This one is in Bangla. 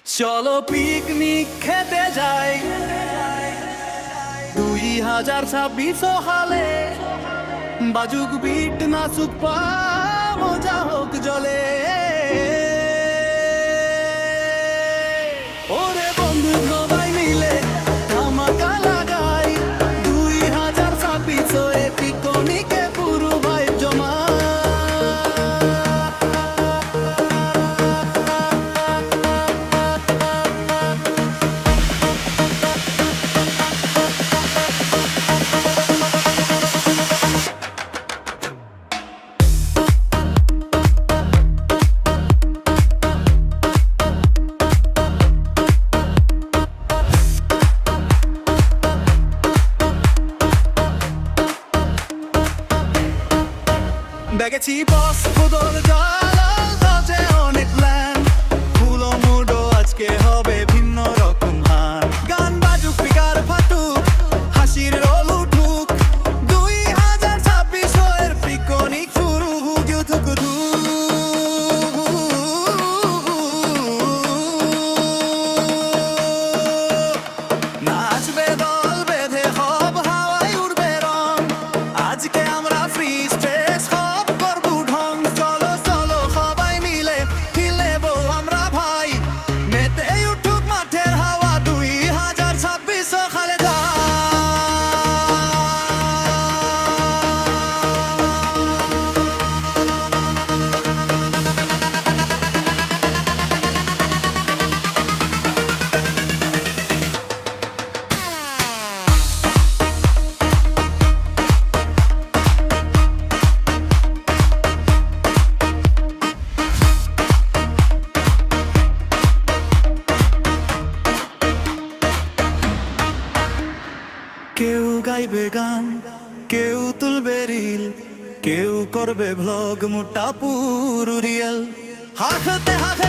চলো পিকনিক খেতে যাই 2026 হালে বাজুক বিট নাচুক পা মজা হোক জলে ওরে বন্ধু সবাই মিলে ধামাকা লাগাই 2026 এ পিকনিকে পুরো ভাইব জমা দেখেছি বস বদল জালাজে অনেক প্ল্যান ফুলো মুডো আজকে হবে ভিন্ন রকম হান গান বাজুক পিকার ফাটুক হাসির রোল উঠুক 2026 এর পিকনিক শুরু হুক থুক নাচবে দল বেঁধে হব হাওয়ায় উড়বে রং আজকে আমরা ফ্রি স্ট্রেস কেউ গাইবে গান কেউ তুলবে রিল কেউ করবে ভ্লগ মোটা পুরো রিয়েল হাতে হাতে